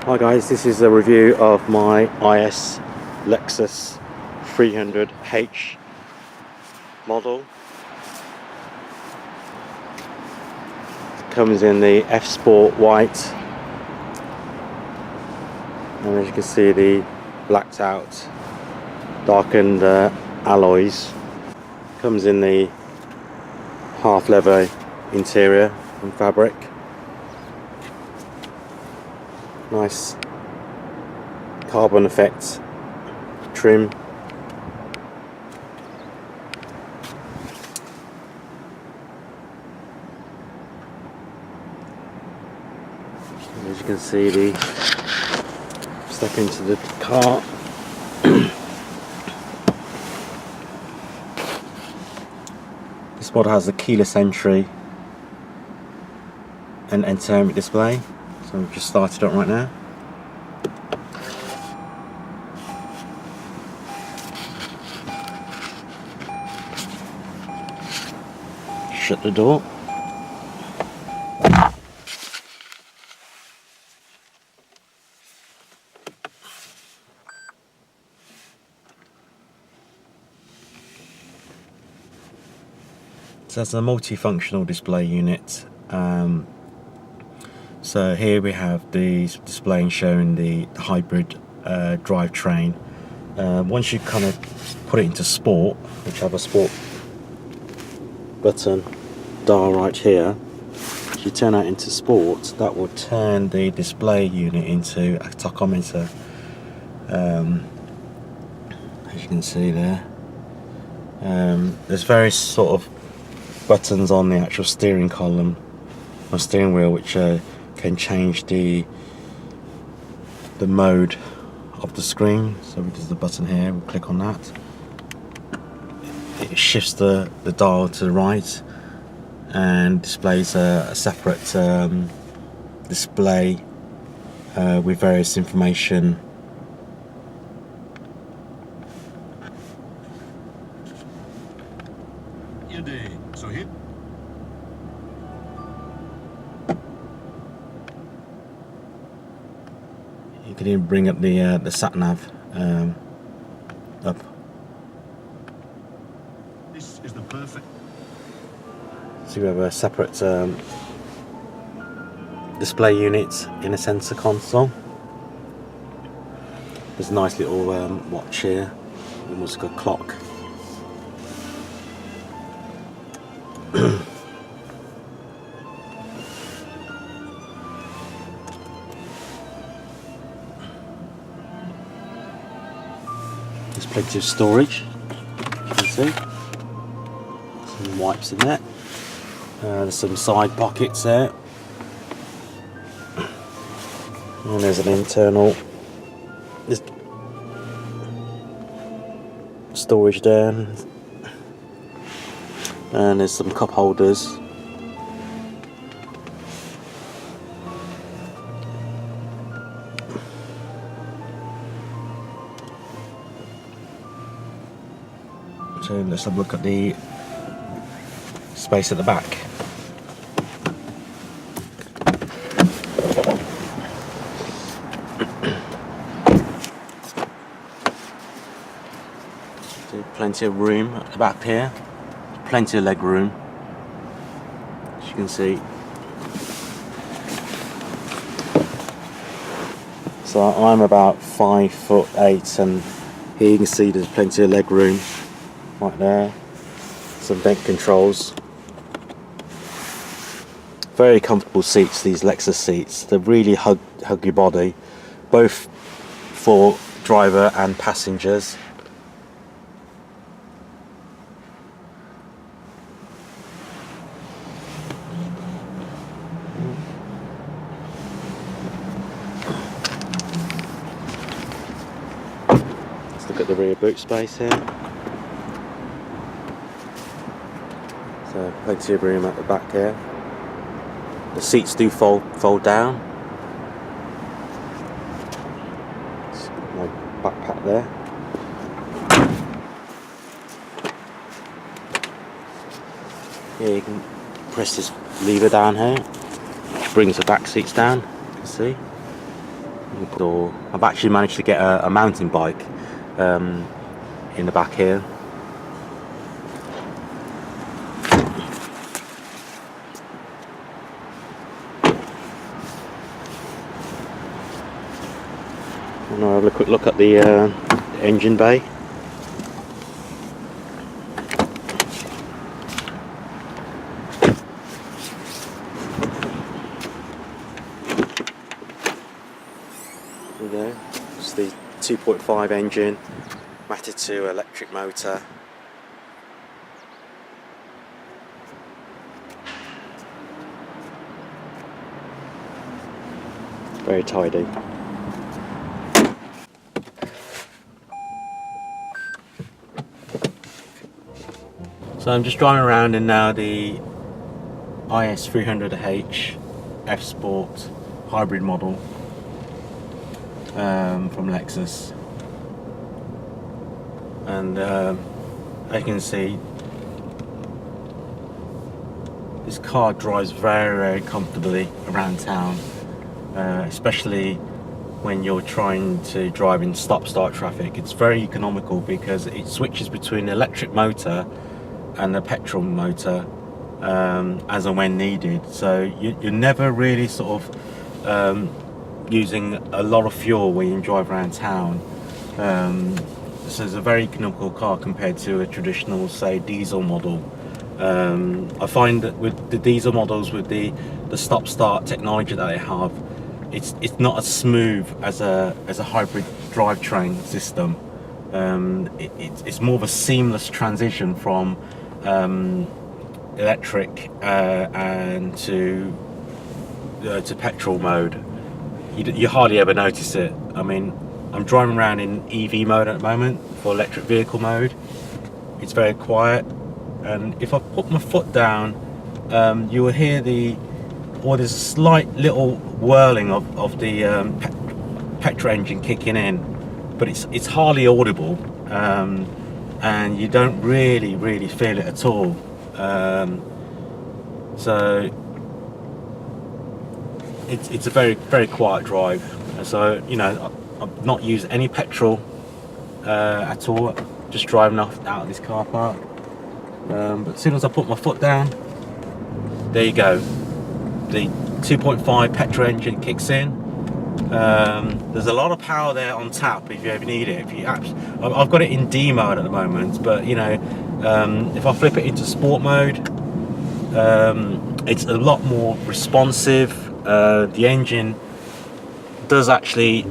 Hi guys, this is a review of my Lexus IS300H model. It comes in the F Sport white, and as you can see, the blacked out darkened alloys. Comes in the half leather interior and fabric. Nice carbon effect trim. As you can see, step into the car. This model has a keyless entry and entertainment display. So we've just started it right now. Shut the door. So that's a multifunctional display unit. So here we have the display showing the hybrid drivetrain. Once you kind of put it into sport, which have a sport button dial right here, if you turn that into sport, that will turn the display unit into a tachometer. As you can see there, there's various sort of buttons on the actual steering column or steering wheel, which can change the mode of the screen. So there's the button here, we'll click on that. It shifts the dial to the right and displays a separate display with various information. You can even bring up the sat nav up. This is the perfect. So we have a separate display unit in a sensor console. There's a nice little watch here, almost like a clock. There's plenty of storage, you can see. Some wipes in there. There's some side pockets there. And there's an internal storage there. And there's some cup holders. So let's have a look at the space at the back. So plenty of room at the back here, plenty of leg room, as you can see. So I'm about 5'8", and here you can see there's plenty of leg room right there. Some vent controls. Very comfortable seats, these Lexus seats. They really hug your body, both for driver and passengers. Let's look at the rear boot space here. So plenty of room at the back here. The seats do fold down. Just got my backpack there. Here you can press this lever down here, which brings the back seats down. You can see. Or I've actually managed to get a mountain bike in the back here. And I'll have a quick look at the engine bay. There we go. It's the 2.5 engine, matted to electric motor. Very tidy. So I'm just driving around in now the IS300H F Sport hybrid model from Lexus, and as you can see, this car drives very comfortably around town, especially when you're trying to drive in stop-start traffic. It's very economical because it switches between the electric motor and the petrol motor as and when needed, so you're never really sort of using a lot of fuel when you drive around town. So it's a very economical car compared to a traditional, say, diesel model. I find that with the diesel models, with the stop-start technology that they have, it's not as smooth as a hybrid drivetrain system. It's more of a seamless transition from electric and to petrol mode. You hardly ever notice it. I mean, I'm driving around in EV mode at the moment, for electric vehicle mode. It's very quiet, and if I put my foot down, you will hear there's a slight little whirling of the petrol engine kicking in, but it's hardly audible, and you don't really feel it at all. So it's a very quiet drive. So, you know, I've not used any petrol at all, just driving out of this car park. But as soon as I put my foot down, there you go, the 2.5 petrol engine kicks in. There's a lot of power there on tap if you ever need it. I've got it in D mode at the moment, but you know, if I flip it into sport mode, it's a lot more responsive. The engine does actually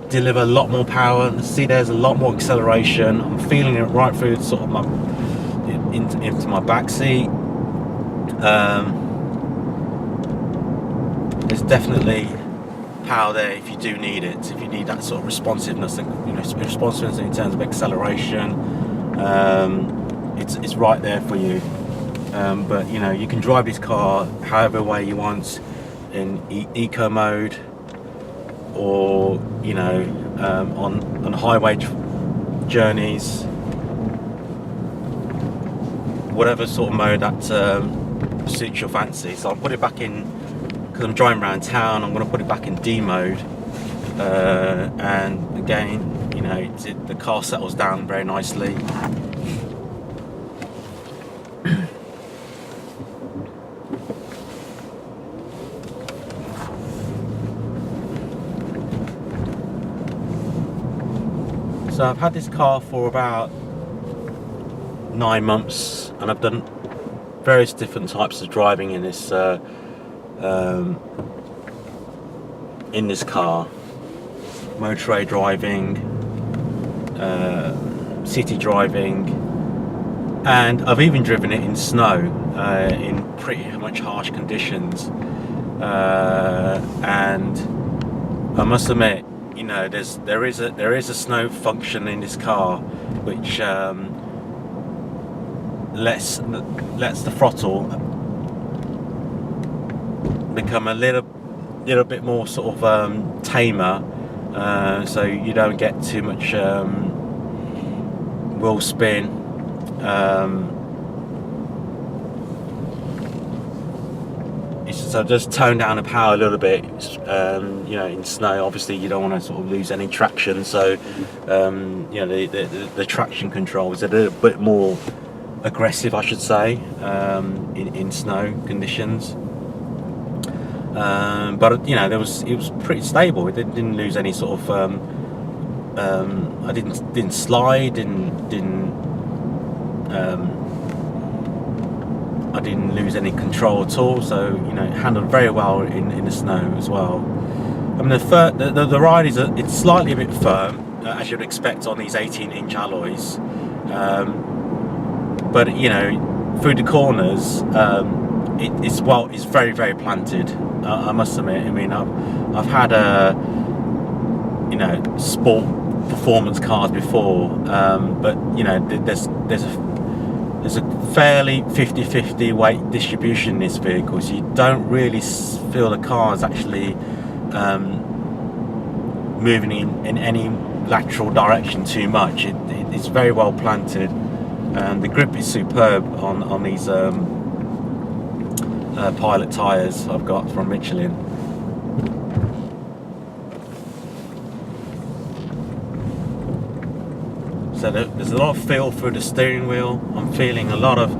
deliver a lot more power. See, there's a lot more acceleration. I'm feeling it right through sort of into my back seat. There's definitely power there if you do need it. If you need that sort of responsiveness, and responsiveness in terms of acceleration, it's right there for you. But you know, you can drive this car however way you want, in eco mode, or you know, on highway journeys, whatever sort of mode that suits your fancy. So I'll put it back in, because I'm driving around town. I'm going to put it back in D mode, and again, you know, the car settles down very nicely. So I've had this car for about 9 months, and I've done various different types of driving in this car. Motorway driving, city driving, and I've even driven it in snow, in pretty much harsh conditions. And I must admit, you know, there is a snow function in this car, which lets the throttle become a little bit more sort of tamer, so you don't get too much wheel spin. so just tone down the power a little bit. You know, in snow, obviously you don't want to sort of lose any traction, so you know, the traction control is a little bit more aggressive, I should say, in snow conditions. But you know, it was pretty stable. It didn't lose any sort of I didn't slide, I didn't lose any control at all, so you know, it handled very well in the snow as well. I mean, the ride is it's slightly a bit firm, as you'd expect on these 18-inch alloys, but you know, through the corners, it's very, very planted. I must admit. I mean, I've had you know, sport performance cars before, but you know, there's a fairly 50-50 weight distribution in this vehicle, so you don't really feel the car is actually moving in any lateral direction too much. It's very well planted, and the grip is superb on these Pilot tyres I've got from Michelin. So there's a lot of feel through the steering wheel. I'm feeling a lot of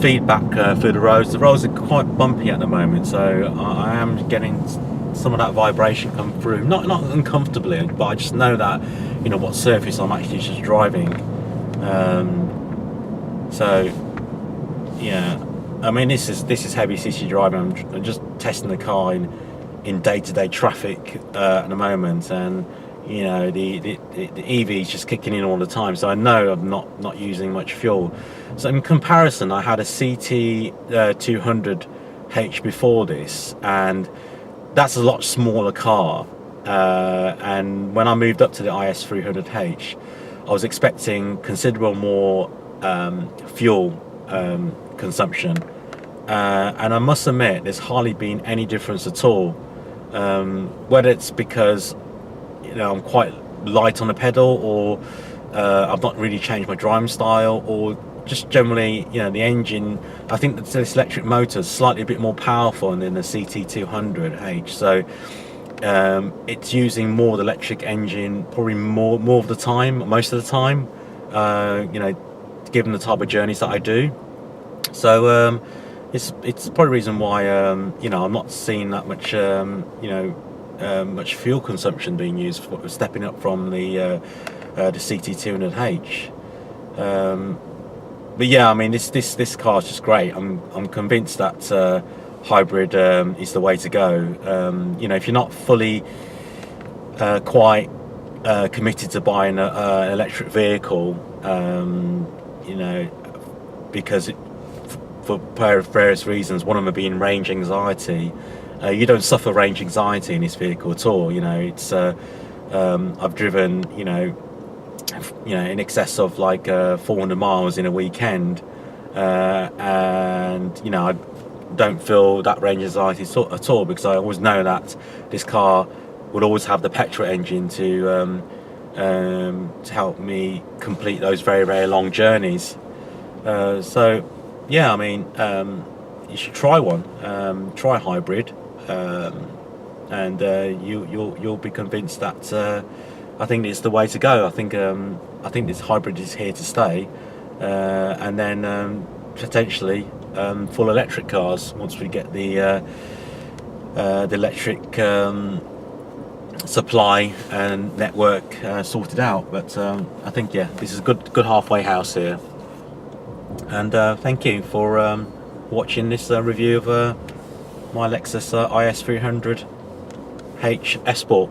feedback through the roads. The roads are quite bumpy at the moment, so I am getting some of that vibration come through. Not uncomfortably, but I just know that, you know, what surface I'm actually just driving. So yeah, I mean, this is heavy city driving. I'm just testing the car in day-to-day traffic at the moment, and you know, the EV is just kicking in all the time, so I know I'm not using much fuel. So in comparison, I had a CT 200H before this, and that's a lot smaller car, and when I moved up to the IS300H, I was expecting considerable more fuel consumption, and I must admit there's hardly been any difference at all, whether it's because, you know, I'm quite light on the pedal, or I've not really changed my driving style, or just generally, you know, the engine, I think that this electric motor is slightly a bit more powerful than the CT200H, so it's using more of the electric engine probably more of the time, most of the time, you know, given the type of journeys that I do. So it's probably the reason why you know, I'm not seeing that much you know, much fuel consumption being used for stepping up from the CT200H. But yeah, I mean, this car is just great. I'm convinced that hybrid is the way to go. You know, if you're not fully quite committed to buying an electric vehicle, you know, because for various reasons, one of them being range anxiety. You don't suffer range anxiety in this vehicle at all. You know, it's I've driven, you know, in excess of like 400 miles in a weekend, and you know, I don't feel that range anxiety at all, because I always know that this car would always have the petrol engine to help me complete those very, very long journeys. So yeah, I mean, you should try one, try hybrid, and you'll be convinced that I think it's the way to go. I think this hybrid is here to stay, and then potentially full electric cars once we get the electric supply and network sorted out. But I think, yeah, this is a good halfway house here. And thank you for watching this review of my Lexus IS300H S Sport.